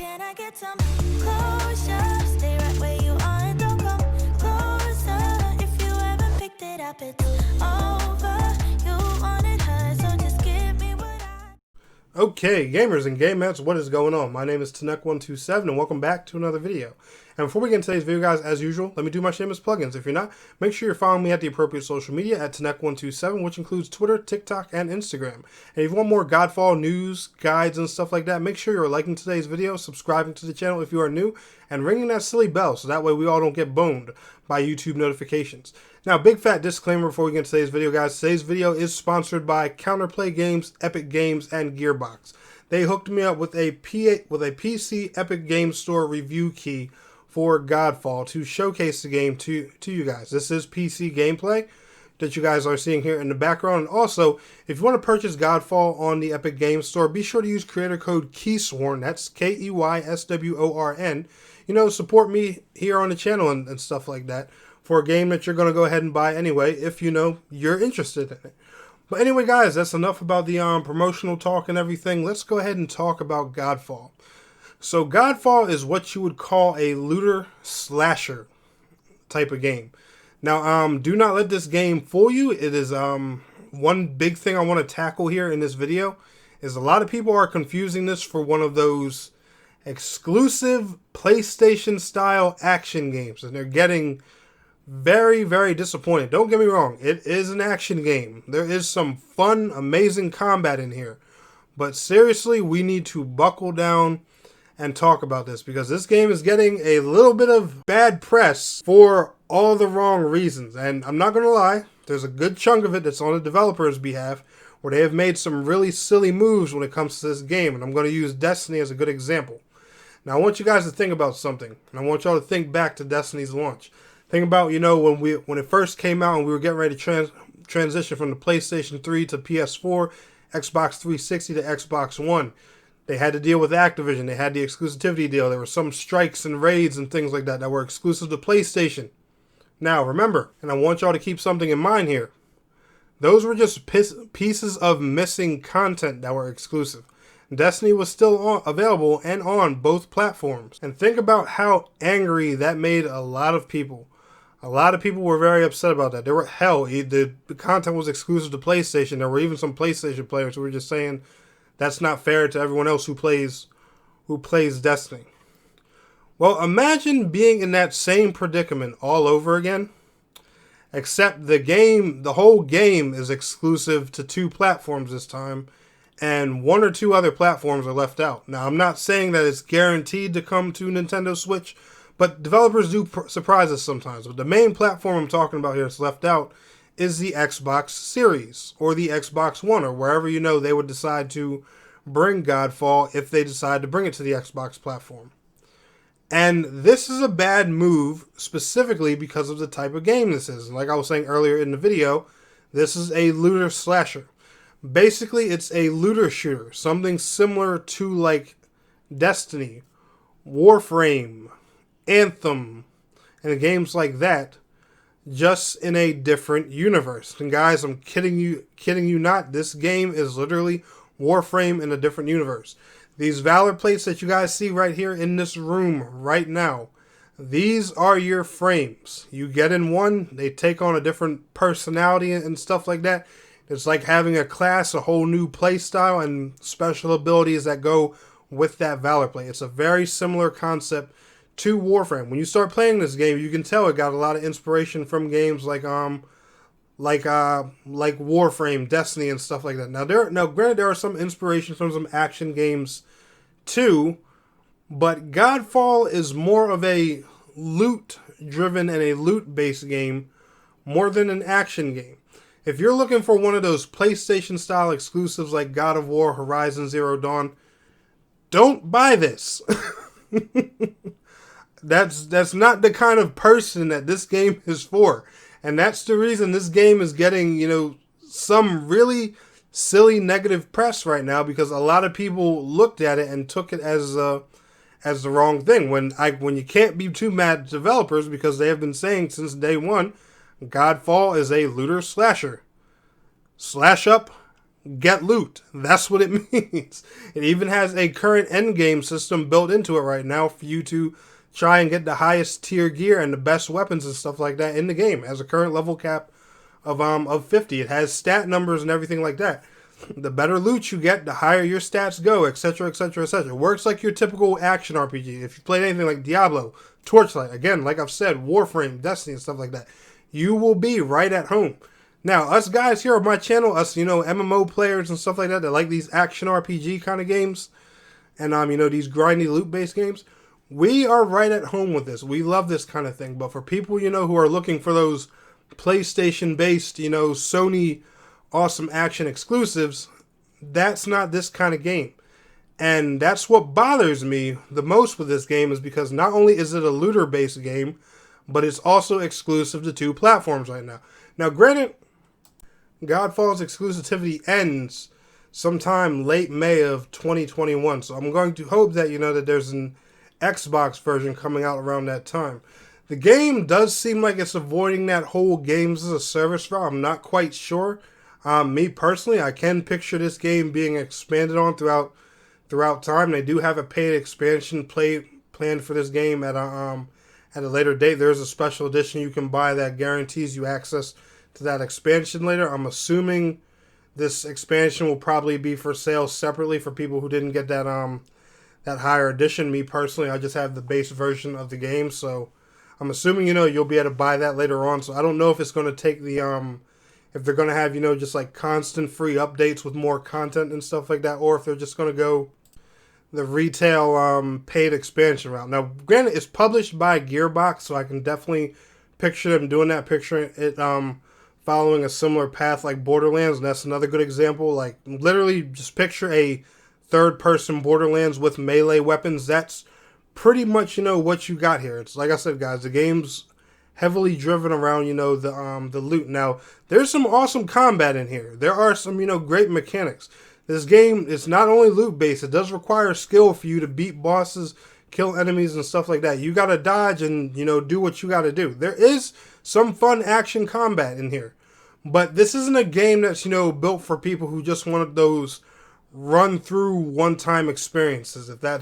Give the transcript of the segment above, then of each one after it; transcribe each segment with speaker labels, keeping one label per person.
Speaker 1: Can I get some closure? Stay right where you are and don't come closer. If you haven't picked it up, it's over. You wanted her, so just give me what I...
Speaker 2: Okay, gamers and gamettes, what is going on? My name is Tanek127 and welcome back to another video. And before we get into today's video, guys, as usual, let me do my shameless plugins. If you're not, make sure you're following me at the appropriate social media at Tanek127, which includes Twitter, TikTok, and Instagram. And if you want more Godfall news, guides, and stuff like that, make sure you're liking today's video, subscribing to the channel if you are new, and ringing that silly bell so that way we all don't get boned by YouTube notifications. Now, big fat disclaimer before we get into today's video, guys. Today's video is sponsored by Counterplay Games, Epic Games, and GEARBOX. They hooked me up with a PC Epic Games Store review key for Godfall to showcase the game to you guys. This is PC gameplay that you guys are seeing here in the background. And also, if you want to purchase Godfall on the Epic Games Store, be sure to use creator code KEYSWORN. That's KEYSWORN. You know, support me here on the channel and stuff like that for a game that you're going to go ahead and buy anyway if you know you're interested in it. But anyway, guys, that's enough about the promotional talk and everything. Let's go ahead and talk about Godfall. So Godfall is what you would call a looter slasher type of game. Now, do not let this game fool you. It is one big thing I want to tackle here in this video is a lot of people are confusing this for one of those exclusive PlayStation style action games, and they're getting very, very disappointed. Don't get me wrong, it is an action game. There is some fun, amazing combat in here. But seriously, we need to buckle down and talk about this because this game is getting a little bit of bad press for all the wrong reasons. And I'm not going to lie, there's a good chunk of it that's on the developer's behalf where they have made some really silly moves when it comes to this game. And I'm going to use Destiny as a good example. Now, I want you guys to think about something. And I want y'all to think back to Destiny's launch. Think about, you know, when it first came out and we were getting ready to transition from the PlayStation 3 to PS4, Xbox 360 to Xbox One. They had to deal with Activision. They had the exclusivity deal. There were some strikes and raids and things like that that were exclusive to PlayStation. Now, remember, and I want y'all to keep something in mind here. Those were just pieces of missing content that were exclusive. Destiny was still available and on both platforms. And think about how angry that made a lot of people. A lot of people were very upset about that. They were, hell, the content was exclusive to PlayStation. There were even some PlayStation players who were just saying that's not fair to everyone else who plays Destiny. Well, imagine being in that same predicament all over again. Except the whole game is exclusive to 2 platforms this time. And 1 or 2 other platforms are left out. Now, I'm not saying that it's guaranteed to come to Nintendo Switch, but developers do surprise us sometimes. But the main platform I'm talking about here that's left out is the Xbox Series or the Xbox One or wherever you know they would decide to bring Godfall if they decide to bring it to the Xbox platform. And this is a bad move specifically because of the type of game this is. And like I was saying earlier in the video, this is a looter slasher. Basically, it's a looter shooter, something similar to like Destiny, Warframe, Anthem, and games like that, just in a different universe. And guys, I'm kidding you not. This game is literally Warframe in a different universe. These Valor plates that you guys see right here in this room right now, these are your frames. You get in one, they take on a different personality and stuff like that. It's like having a class, a whole new play style, and special abilities that go with that Valor plate. It's a very similar concept to Warframe. When you start playing this game, you can tell it got a lot of inspiration from games like Warframe, Destiny, and stuff like that. Now, granted, there are some inspirations from some action games too, but Godfall is more of a loot-driven and a loot-based game more than an action game. If you're looking for one of those PlayStation-style exclusives like God of War, Horizon Zero Dawn, don't buy this. That's not the kind of person that this game is for. And that's the reason this game is getting, you know, some really silly negative press right now because a lot of people looked at it and took it as the wrong thing. When you can't be too mad at developers because they have been saying since day one, Godfall is a looter slasher. Slash up, get loot. That's what it means. It even has a current endgame system built into it right now for you to try and get the highest tier gear and the best weapons and stuff like that in the game. It has a current level cap of 50. It has stat numbers and everything like that. The better loot you get, the higher your stats go, etc., etc., etc. It works like your typical action RPG. If you played anything like Diablo, Torchlight, again, like I've said, Warframe, Destiny, and stuff like that, you will be right at home. Now, us guys here on my channel, us, MMO players and stuff like that like these action RPG kind of games, and, these grindy loot-based games, we are right at home with this. We love this kind of thing. But for people, who are looking for those PlayStation-based, Sony awesome action exclusives, that's not this kind of game. And that's what bothers me the most with this game, is because not only is it a looter-based game, but it's also exclusive to 2 platforms right now. Now, granted, Godfall's exclusivity ends sometime late May of 2021, so I'm going to hope that, that there's an Xbox version coming out around that time. The game does seem like it's avoiding that whole games as a service route. I'm not quite sure. Me personally, I can picture this game being expanded on throughout time. They do have a paid expansion planned for this game at a later date. There's a special edition you can buy that guarantees you access to that expansion later. I'm assuming this expansion will probably be for sale separately for people who didn't get that higher edition. Me personally, I just have the base version of the game, so I'm assuming you'll be able to buy that later on. So I don't know if it's going to take the if they're going to have, just like constant free updates with more content and stuff like that, or if they're just going to go the retail paid expansion route. Now, granted, it's published by GEARBOX, so I can definitely picture them doing that, picture it following a similar path like Borderlands, and that's another good example. Like, literally, just picture a third-person Borderlands with melee weapons. That's pretty much, what you got here. It's like I said, guys, the game's heavily driven around, the loot. Now, there's some awesome combat in here. There are some, great mechanics. This game is not only loot-based, it does require skill for you to beat bosses, kill enemies, and stuff like that. You gotta dodge and, do what you gotta do. There is some fun action combat in here. But this isn't a game that's, built for people who just wanted those run-through one-time experiences. If that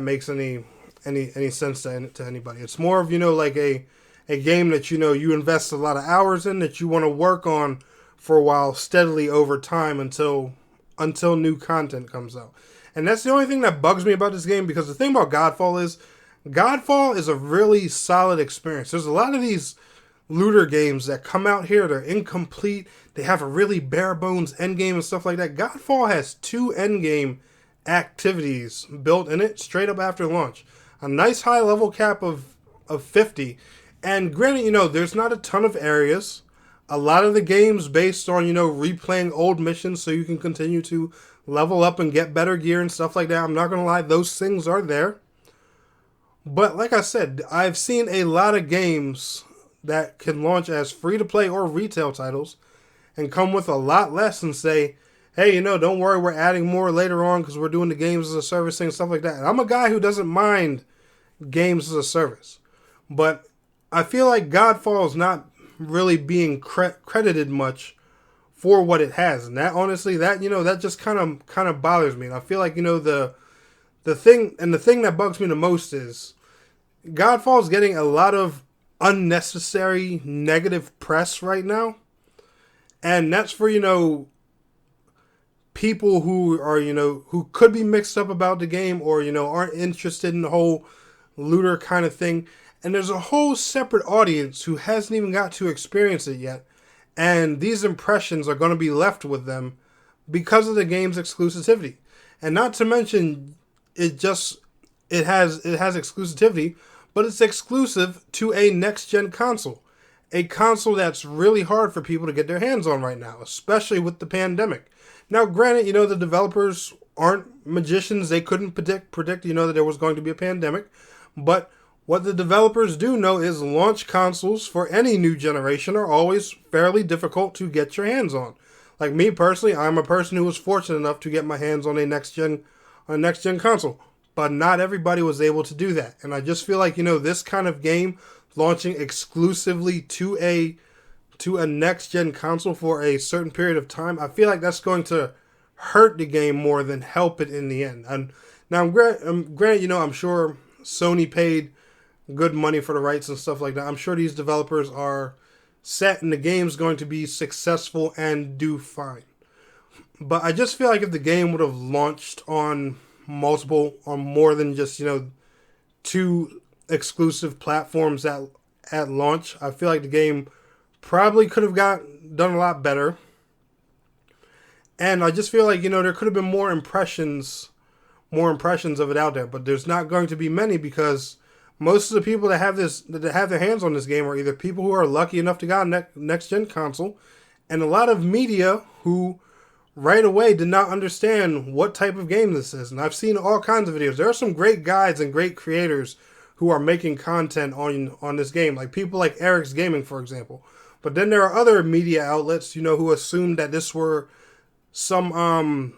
Speaker 2: makes any sense to anybody. It's more of, like a game that, you invest a lot of hours in, that you want to work on for a while steadily over time until new content comes out. And that's the only thing that bugs me about this game, because the thing about Godfall is a really solid experience. There's a lot of these looter games that come out here, they're incomplete, they have a really bare bones endgame and stuff like that. Godfall has 2 endgame activities built in it straight up after launch. A nice high level cap of 50. And granted, there's not a ton of areas. A lot of the game's based on, replaying old missions so you can continue to level up and get better gear and stuff like that. I'm not going to lie, those things are there. But like I said, I've seen a lot of games that can launch as free-to-play or retail titles and come with a lot less and say, hey, don't worry, we're adding more later on because we're doing the games as a service thing, stuff like that. And I'm a guy who doesn't mind games as a service. But I feel like Godfall is not really being credited much for what it has. And that, honestly, that just kind of bothers me. And I feel like, the thing that bugs me the most is Godfall is getting a lot of unnecessary negative press right now. And that's for, people who are, who could be mixed up about the game or, aren't interested in the whole looter kind of thing. And there's a whole separate audience who hasn't even got to experience it yet. And these impressions are going to be left with them because of the game's exclusivity. And not to mention, it has exclusivity, but it's exclusive to a next-gen console. A console that's really hard for people to get their hands on right now, especially with the pandemic. Now, granted, the developers aren't magicians. They couldn't predict, that there was going to be a pandemic. But what the developers do know is launch consoles for any new generation are always fairly difficult to get your hands on. Like me personally, I'm a person who was fortunate enough to get my hands on a next-gen console. But not everybody was able to do that. And I just feel like, this kind of game launching exclusively to a to a next-gen console for a certain period of time, I feel like that's going to hurt the game more than help it in the end. And now, granted, you know, I'm sure Sony paid good money for the rights and stuff like that. I'm sure these developers are set and the game's going to be successful and do fine. But I just feel like if the game would have launched on more than just, you know, 2 exclusive platforms at launch, I feel like the game probably could have done a lot better. And I just feel like, you know, there could have been more impressions of it out there, but there's not going to be many because most of the people that have their hands on this game are either people who are lucky enough to get a next-gen console, and a lot of media who right away did not understand what type of game this is. And I've seen all kinds of videos. There are some great guides and great creators who are making content on this game, like people like Eric's Gaming, for example. But then there are other media outlets, you know, who assumed that this were some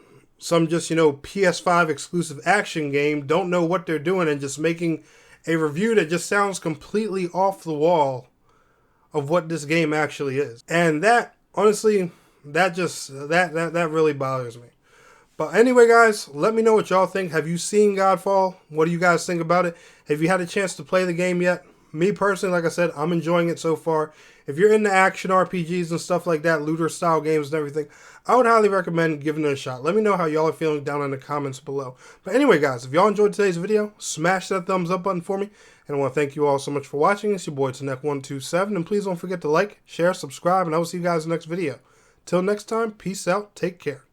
Speaker 2: just, you know, PS5 exclusive action game, don't know what they're doing, and just making a review that just sounds completely off the wall of what this game actually is. And that, honestly, that really bothers me. But anyway, guys, let me know what y'all think. Have you seen Godfall? What do you guys think about it? Have you had a chance to play the game yet? Me personally, like I said, I'm enjoying it so far. If you're into action RPGs and stuff like that, looter-style games and everything, I would highly recommend giving it a shot. Let me know how y'all are feeling down in the comments below. But anyway, guys, if y'all enjoyed today's video, smash that thumbs up button for me. And I want to thank you all so much for watching. It's your boy, Tnek127. And please don't forget to like, share, subscribe, and I will see you guys in the next video. Till next time, peace out, take care.